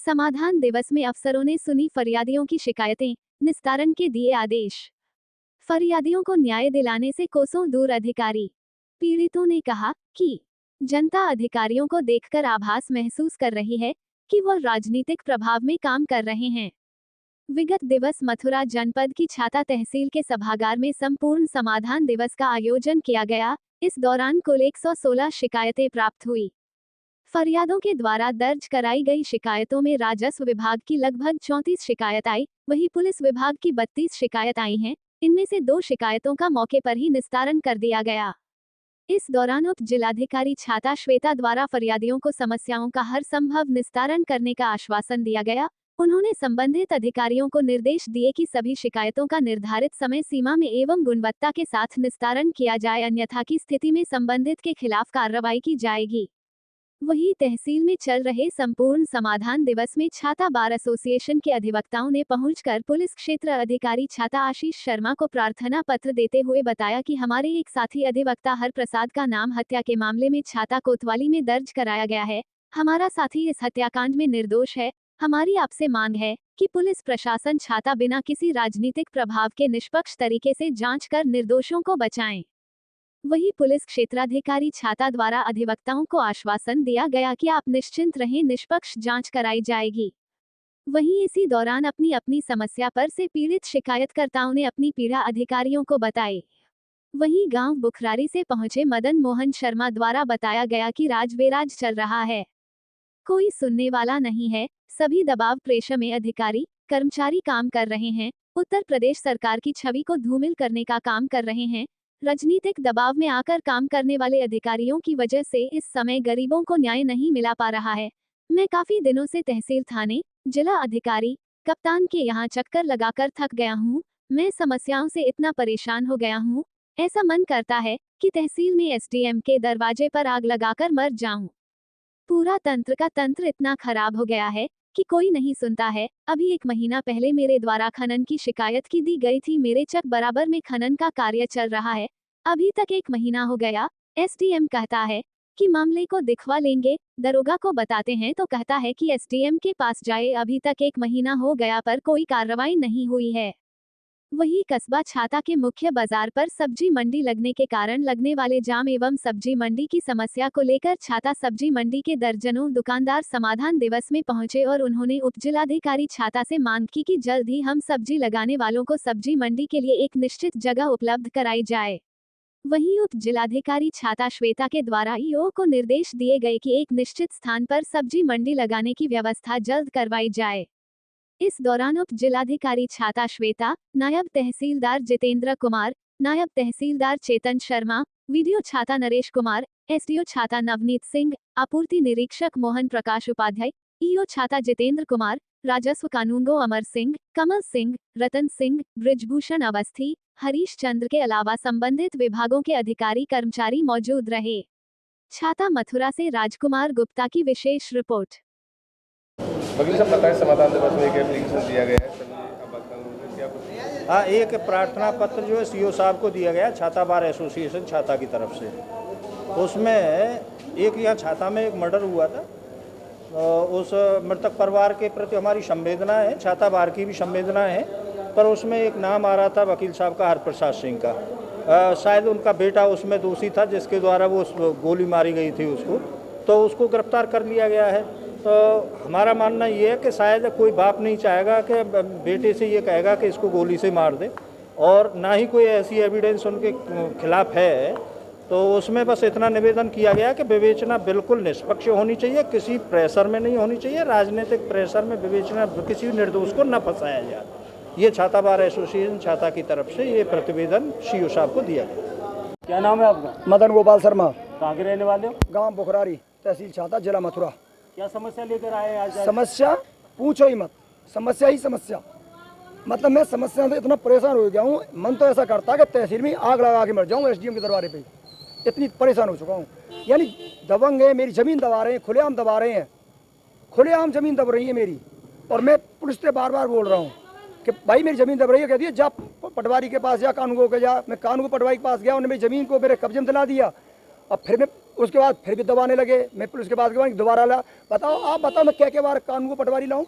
समाधान दिवस में अफसरों ने सुनी फरियादियों की शिकायतें, निस्तारण के दिए आदेश। फरियादियों को न्याय दिलाने से कोसों दूर अधिकारी। पीड़ितों ने कहा कि जनता अधिकारियों को देखकर आभास महसूस कर रही है कि वह राजनीतिक प्रभाव में काम कर रहे हैं। विगत दिवस मथुरा जनपद की छाता तहसील के सभागार में संपूर्ण समाधान दिवस का आयोजन किया गया। इस दौरान कुल 116 शिकायतें प्राप्त हुई। फरियादों के द्वारा दर्ज कराई गई शिकायतों में राजस्व विभाग की लगभग 34 शिकायत आई, वहीं पुलिस विभाग की 32 शिकायत आई हैं। इनमें से 2 शिकायतों का मौके पर ही निस्तारण कर दिया गया। इस दौरान उप जिलाधिकारी छाता श्वेता द्वारा फरियादियों को समस्याओं का हर संभव निस्तारण करने का आश्वासन दिया गया। उन्होंने संबंधित अधिकारियों को निर्देश दिए कि सभी शिकायतों का निर्धारित समय सीमा में एवं गुणवत्ता के साथ निस्तारण किया जाए, अन्यथा की स्थिति में संबंधित के खिलाफ कार्रवाई की जाएगी। वहीं तहसील में चल रहे संपूर्ण समाधान दिवस में छाता बार एसोसिएशन के अधिवक्ताओं ने पहुंचकर पुलिस क्षेत्र अधिकारी छाता आशीष शर्मा को प्रार्थना पत्र देते हुए बताया कि हमारे एक साथी अधिवक्ता हर प्रसाद का नाम हत्या के मामले में छाता कोतवाली में दर्ज कराया गया है। हमारा साथी इस हत्याकांड में निर्दोष है। हमारी आपसे मांग है कि पुलिस प्रशासन छाता बिना किसी राजनीतिक प्रभाव के निष्पक्ष तरीके से जांच कर निर्दोषों को बचाएं। वहीं पुलिस क्षेत्राधिकारी छाता द्वारा अधिवक्ताओं को आश्वासन दिया गया कि आप निश्चिंत रहें, निष्पक्ष जांच कराई जाएगी। वहीं इसी दौरान अपनी अपनी समस्या पर से पीड़ित शिकायतकर्ताओं ने अपनी पीड़ा अधिकारियों को बताई। वहीं गांव बुखरारी से पहुंचे मदन मोहन शर्मा द्वारा बताया गया कि राजवेराज चल रहा है, कोई सुनने वाला नहीं है, सभी दबाव प्रेशर में अधिकारी कर्मचारी काम कर रहे हैं, उत्तर प्रदेश सरकार की छवि को धूमिल करने का काम कर रहे हैं। राजनीतिक दबाव में आकर काम करने वाले अधिकारियों की वजह से इस समय गरीबों को न्याय नहीं मिला पा रहा है। मैं काफी दिनों से तहसील थाने, जिला अधिकारी, कप्तान के यहाँ चक्कर लगाकर थक गया हूँ। मैं समस्याओं से इतना परेशान हो गया हूँ, ऐसा मन करता है कि तहसील में एसडीएम के दरवाजे पर आग लगाकर मर जाऊं। पूरा तंत्र का तंत्र इतना खराब हो गया है कि कोई नहीं सुनता है। अभी 1 महीना पहले मेरे द्वारा खनन की शिकायत की दी गई थी। मेरे चक बराबर में खनन का कार्य चल रहा है, अभी तक 1 महीना हो गया। एसडीएम कहता है कि मामले को दिखवा लेंगे, दरोगा को बताते हैं तो कहता है कि एसडीएम के पास जाए। अभी तक 1 महीना हो गया पर कोई कार्रवाई नहीं हुई है। वहीं कस्बा छाता के मुख्य बाजार पर सब्जी मंडी लगने के कारण लगने वाले जाम एवं सब्जी मंडी की समस्या को लेकर छाता सब्जी मंडी के दर्जनों दुकानदार समाधान दिवस में पहुंचे और उन्होंने उपजिलाधिकारी छाता से मांग की कि जल्द ही हम सब्जी लगाने वालों को सब्जी मंडी के लिए एक निश्चित जगह उपलब्ध कराई जाए। वहीं उप जिलाधिकारी छाता श्वेता के द्वारा ईओ को निर्देश दिए गए कि एक निश्चित स्थान पर सब्जी मंडी लगाने की व्यवस्था जल्द करवाई जाए। इस दौरान उप जिलाधिकारी छाता श्वेता, नायब तहसीलदार जितेंद्र कुमार, नायब तहसीलदार चेतन शर्मा, वीडियो छाता नरेश कुमार, एसडीओ छाता नवनीत सिंह, आपूर्ति निरीक्षक मोहन प्रकाश उपाध्याय, ईओ छाता जितेंद्र कुमार, राजस्व कानूनगो अमर सिंह, कमल सिंह, रतन सिंह, ब्रिजभूषण अवस्थी, हरीश चंद्र के अलावा संबंधित विभागों के अधिकारी कर्मचारी मौजूद रहे। छाता मथुरा से राजकुमार गुप्ता की विशेष रिपोर्ट। वकील साहब बताएं, समाधान दिवस में एक एप्लीकेशन दिया गया है, क्या कुछ? हाँ, एक प्रार्थना पत्र जो है सीओ साहब को दिया गया छाता बार एसोसिएशन छाता की तरफ से। उसमें एक यहाँ छाता में एक मर्डर हुआ था, उस मृतक परिवार के प्रति हमारी संवेदना है, छाता बार की भी संवेदना है। पर उसमें एक नाम आ रहा था वकील साहब का हरप्रसाद सिंह का, शायद उनका बेटा उसमें दोषी था जिसके द्वारा वो गोली मारी गई थी उसको, तो उसको गिरफ्तार कर लिया गया है। तो हमारा मानना ये है कि शायद कोई बाप नहीं चाहेगा कि बेटे से ये कहेगा कि इसको गोली से मार दे, और ना ही कोई ऐसी एविडेंस उनके खिलाफ है। तो उसमें बस इतना निवेदन किया गया कि विवेचना बिल्कुल निष्पक्ष होनी चाहिए, किसी प्रेशर में नहीं होनी चाहिए, राजनीतिक प्रेशर में विवेचना किसी निर्दोष को न फंसाया जाए। ये छाता बार एसोसिएशन छाता की तरफ से ये प्रतिवेदन सीओ साहब को दिया गया। क्या नाम है आपका? मदन गोपाल शर्मा। कहाँ के रहने वाले हो? गांव बुखरारी, तहसील छाता, जिला मथुरा। क्या समस्या लेकर आए आज? समस्या पूछो ही मत, समस्या ही समस्या। मतलब मैं समस्या से इतना परेशान हो गया हूँ, मन तो ऐसा करता है कि तहसील में आग लगा के मर जाऊँ एसडीएम के दरबारे पे। इतनी परेशान हो चुका हूँ। यानी दबंग है, मेरी ज़मीन दबा रहे हैं, खुलेआम दबा रहे हैं, खुलेआम ज़मीन दब रही है मेरी। और मैं पुलिस से बार बार बोल रहा हूँ कि भाई मेरी ज़मीन दब रही है। कहती है जा पटवारी के पास, जा कानूनगो के जा। मैं कानूनगो पटवारी के पास गया, उन्होंने मेरी ज़मीन को मेरे कब्जे में दिला दिया। अब फिर मैं उसके बाद फिर भी दबाने लगे। मैं पुलिस के पास गया, दोबारा ला। बताओ, आप बताओ मैं क्या बार कानून को पटवारी लाऊं?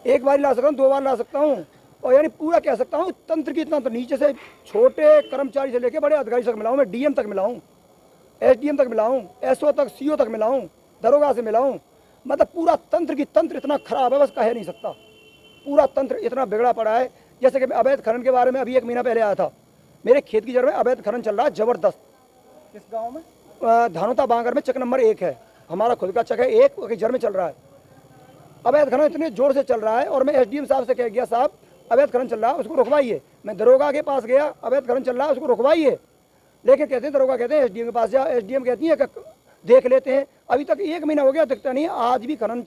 एक बार ला सकता हूँ, 2 बार ला सकता हूँ, और यानी पूरा कह सकता हूँ तंत्र की इतना, तो नीचे से छोटे कर्मचारी से लेके बड़े अधिकारी तक मिलाऊँ, मैं डीएम तक मिलाऊँ, एसडीएम तक मिलाऊँ, एसओ तक, सीओ तक मिलाऊँ, दरोगा से मिलाऊँ। मतलब पूरा तंत्र की तंत्र इतना खराब है, बस कह नहीं सकता। पूरा तंत्र इतना बिगड़ा पड़ा है। जैसे कि अवैध खनन के बारे में अभी 1 महीना पहले आया था, मेरे खेत की जगह में अवैध खनन चल रहा है ज़बरदस्त। किस गांव में? धानोता बांगर में चक नंबर 1 है, हमारा खुद का चक है, 1 जर में चल रहा है। अवैध खनन इतने जोर से चल रहा है, और मैं एसडीएम साहब से कह गया, साहब अवैध खनन चल रहा है, उसको रुकवाइए। मैं दरोगा के पास गया, अवैध खनन चल रहा है, उसको रुकवाइए। लेकिन कहते हैं, दरोगा कहते हैं एसडीएम के पास जाओ, एसडीएम कहती है कि देख लेते हैं। अभी तक 1 महीना हो गया, दिखता नहीं है। आज भी खनन